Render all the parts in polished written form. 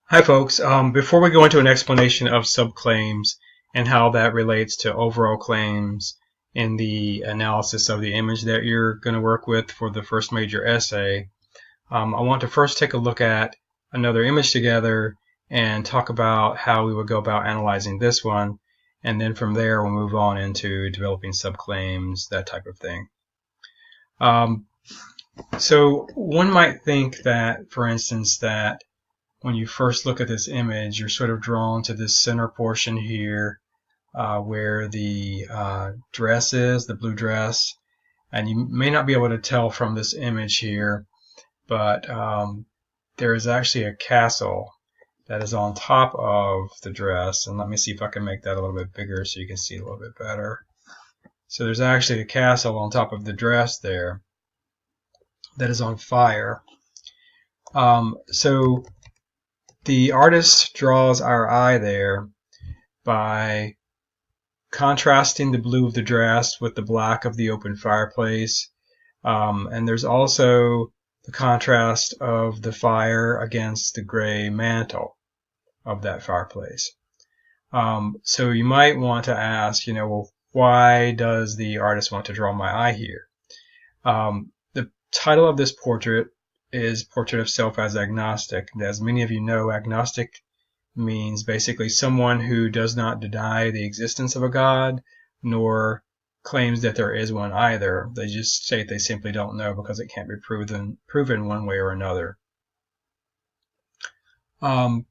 Hi folks, before we go into an explanation of subclaims and how that relates to overall claims in the analysis of the image that you're going to work with for the first major essay, I want to first take a look at another image together and talk about how we would go about analyzing this one, and then from there we'll move on into developing subclaims, that type of thing. So one might think that, for instance, that when you first look at this image, you're sort of drawn to this center portion here where the dress is, the blue dress. And you may not be able to tell from this image here, but there is actually a castle that is on top of the dress. And let me see if I can make that a little bit bigger so you can see a little bit better. So there's actually a castle on top of the dress there that is on fire. So the artist draws our eye there by contrasting the blue of the dress with the black of the open fireplace. And there's also the contrast of the fire against the gray mantle of that fireplace. So you might want to ask, well, why does the artist want to draw my eye here? The title of this portrait is Portrait of Self as Agnostic. As many of you know, agnostic means basically someone who does not deny the existence of a God, nor claims that there is one either. They just state they simply don't know because it can't be proven one way or another. So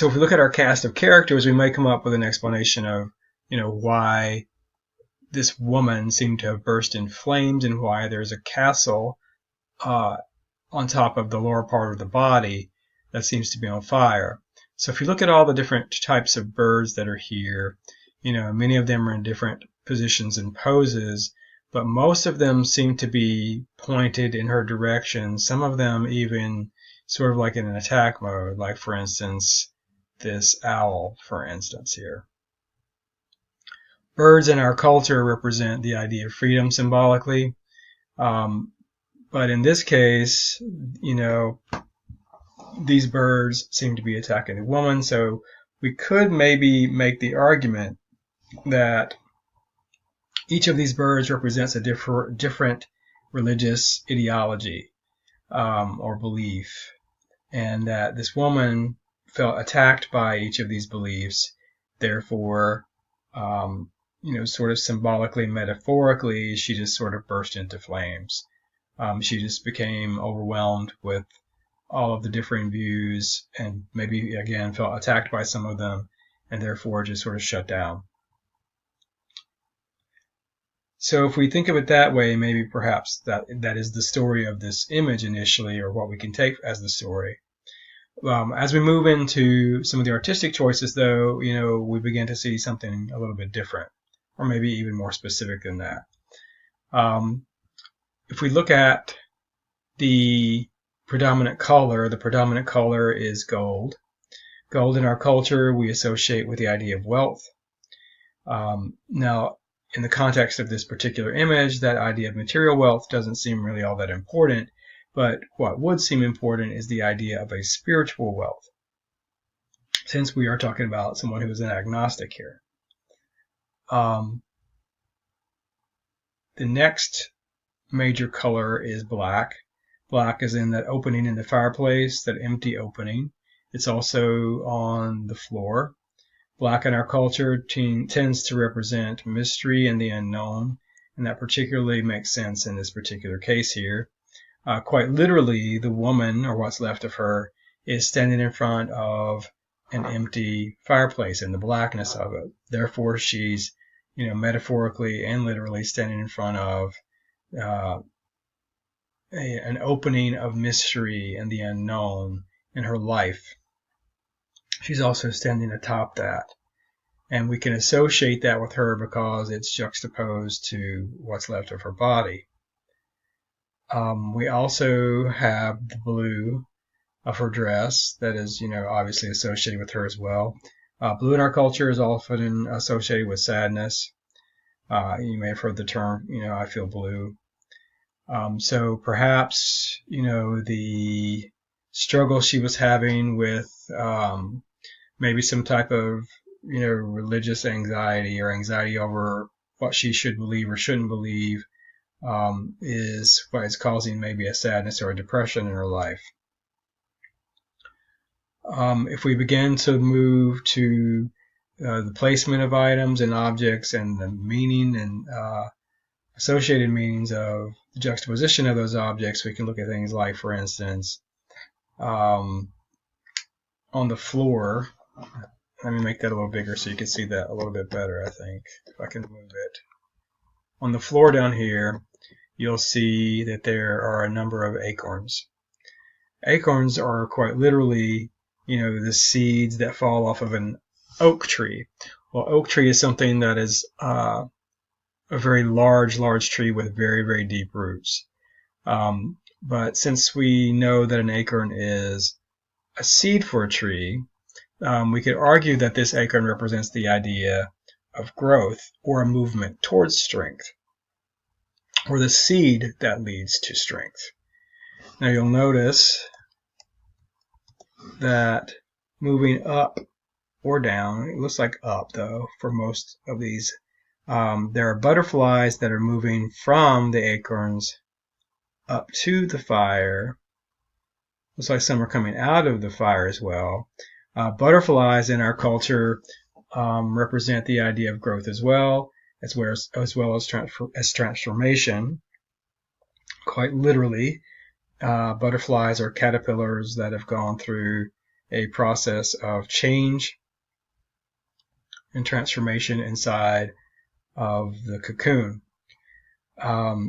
if we look at our cast of characters, we may come up with an explanation of, why this woman seemed to have burst in flames and why there's a castle on top of the lower part of the body that seems to be on fire. So if you look at all the different types of birds that are here, many of them are in different positions and poses, but most of them seem to be pointed in her direction. Some of them even sort of like in an attack mode, like for instance, this owl, for instance, here. Birds in our culture represent the idea of freedom symbolically. But in this case, these birds seem to be attacking the woman, so we could maybe make the argument that each of these birds represents a different religious ideology or belief, and that this woman felt attacked by each of these beliefs. Therefore, sort of symbolically, metaphorically, she just sort of burst into flames. She just became overwhelmed with all of the differing views and maybe again felt attacked by some of them and therefore just sort of shut down. So if we think of it that way, maybe perhaps that is the story of this image initially, or what we can take as the story. As we move into some of the artistic choices, though, we begin to see something a little bit different, or maybe even more specific than that. If we look at the predominant color is gold. Gold in our culture we associate with the idea of wealth. Now, in the context of this particular image, that idea of material wealth doesn't seem really all that important, but what would seem important is the idea of a spiritual wealth, since we are talking about someone who is an agnostic here. The next major color is black. Black is in that opening in the fireplace, that empty opening. It's also on the floor. Black in our culture tends to represent mystery and the unknown, and that particularly makes sense in this particular case here. Quite literally, the woman, or what's left of her, is standing in front of an empty fireplace in the blackness of it. Therefore, she's, metaphorically and literally standing in front of an opening of mystery and the unknown in her life. She's also standing atop that. And we can associate that with her because it's juxtaposed to what's left of her body. We also have the blue of her dress that is, obviously associated with her as well. Blue in our culture is often associated with sadness. You may have heard the term, I feel blue. So perhaps, the struggle she was having with maybe some type of religious anxiety or anxiety over what she should believe or shouldn't believe is what is causing maybe a sadness or a depression in her life. If we begin to move to the placement of items and objects and the meaning and associated meanings of the juxtaposition of those objects, we can look at things like, for instance, on the floor. Let me make that a little bigger so you can see that a little bit better, I think, if I can move it. On the floor down here, you'll see that there are a number of acorns. Acorns are quite literally, the seeds that fall off of an oak tree. Well, oak tree is something that is a very large tree with very, very deep roots. But since we know that an acorn is a seed for a tree, we could argue that this acorn represents the idea of growth or a movement towards strength, or the seed that leads to strength. Now you'll notice that moving up or down, it looks like up though for most of these, there are butterflies that are moving from the acorns up to the fire. Looks like some are coming out of the fire as well. Butterflies in our culture represent the idea of growth as well as transformation. Quite literally, butterflies are caterpillars that have gone through a process of change and transformation inside of the cocoon.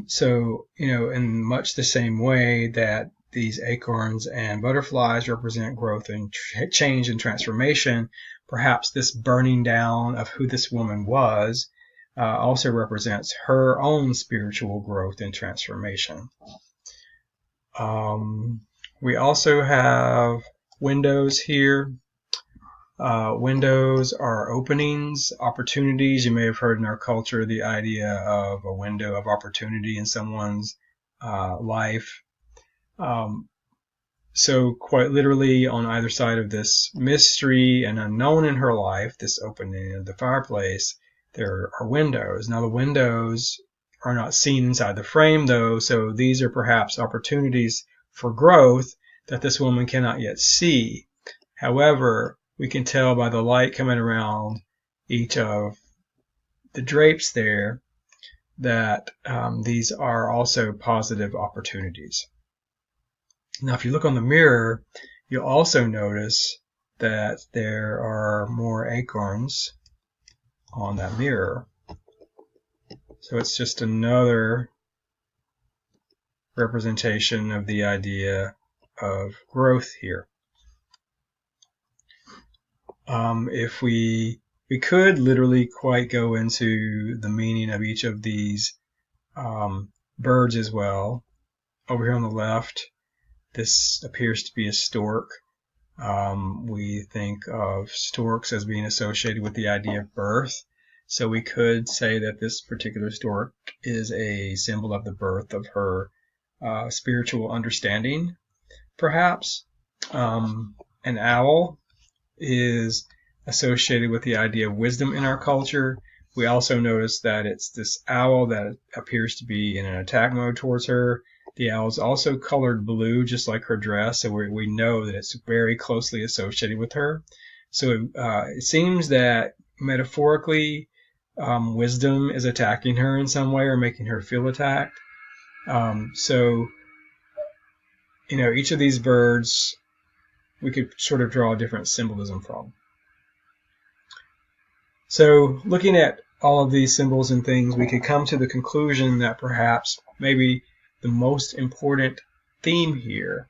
So, in much the same way that these acorns and butterflies represent growth and change and transformation, perhaps this burning down of who this woman was also represents her own spiritual growth and transformation. We also have windows here. Windows are openings, opportunities. You may have heard in our culture the idea of a window of opportunity in someone's life. So quite literally, on either side of this mystery and unknown in her life, this opening of the fireplace, there are windows. Now the windows are not seen inside the frame though, so these are perhaps opportunities for growth that this woman cannot yet see. However, we can tell by the light coming around each of the drapes there that these are also positive opportunities. Now, if you look on the mirror, you'll also notice that there are more acorns on that mirror. So it's just another representation of the idea of growth here. If we could literally quite go into the meaning of each of these birds as well. Over here on the left, this appears to be a stork. We think of storks as being associated with the idea of birth. So we could say that this particular stork is a symbol of the birth of her spiritual understanding, perhaps. An owl is associated with the idea of wisdom in our culture. We also notice that it's this owl that appears to be in an attack mode towards her. The owl is also colored blue, just like her dress, so we know that it's very closely associated with her. So it seems that metaphorically, wisdom is attacking her in some way or making her feel attacked. So each of these birds we could sort of draw a different symbolism from. So looking at all of these symbols and things, we could come to the conclusion that perhaps maybe the most important theme here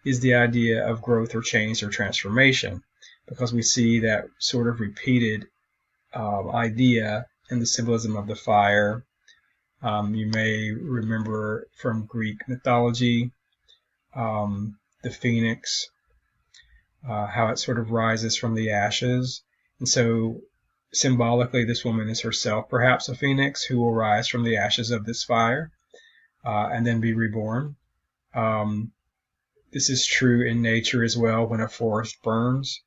is the idea of growth or change or transformation, because we see that sort of repeated idea in the symbolism of the fire. You may remember from Greek mythology the phoenix, how it sort of rises from the ashes. And so symbolically, this woman is herself perhaps a phoenix who will rise from the ashes of this fire and then be reborn. This is true in nature as well. When a forest burns,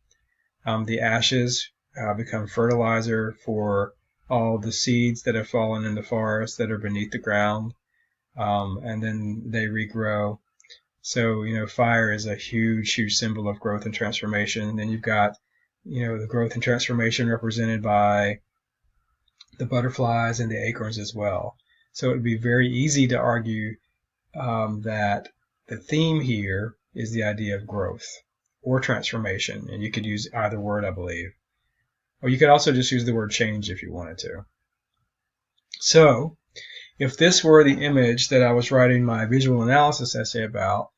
the ashes become fertilizer for all the seeds that have fallen in the forest that are beneath the ground, and then they regrow. So, fire is a huge, huge symbol of growth and transformation. And then you've got, the growth and transformation represented by the butterflies and the acorns as well. So it would be very easy to argue that the theme here is the idea of growth or transformation. And you could use either word, I believe. Or you could also just use the word change if you wanted to. So, if this were the image that I was writing my visual analysis essay about,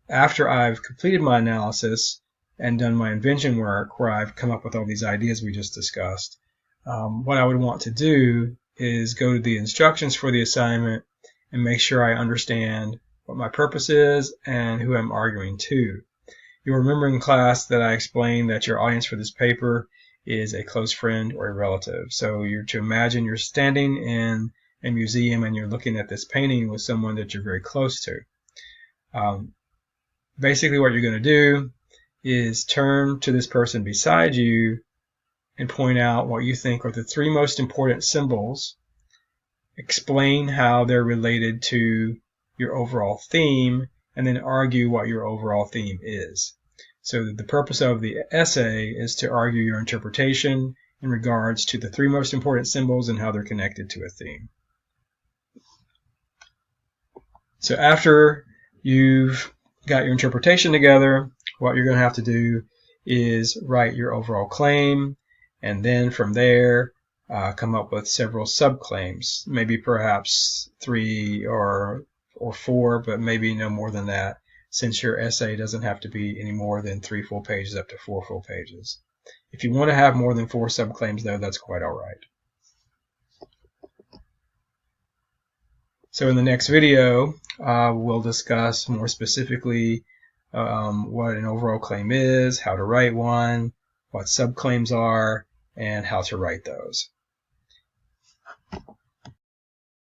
after I've completed my analysis and done my invention work where I've come up with all these ideas we just discussed, what I would want to do is go to the instructions for the assignment and make sure I understand what my purpose is and who I'm arguing to. You'll remember in class that I explained that your audience for this paper is a close friend or a relative. So you're to imagine you're standing in a museum and you're looking at this painting with someone that you're very close to. Basically what you're going to do is turn to this person beside you and point out what you think are the three most important symbols, explain how they're related to your overall theme, and then argue what your overall theme is. So the purpose of the essay is to argue your interpretation in regards to the three most important symbols and how they're connected to a theme. So after you've got your interpretation together, what you're going to have to do is write your overall claim, and then from there come up with several subclaims, maybe perhaps 3 or 4, but maybe no more than that, since your essay doesn't have to be any more than 3 full pages up to 4 full pages. If you want to have more than 4 subclaims, though, that's quite all right. So in the next video, we'll discuss more specifically what an overall claim is, how to write one, what subclaims are, and how to write those.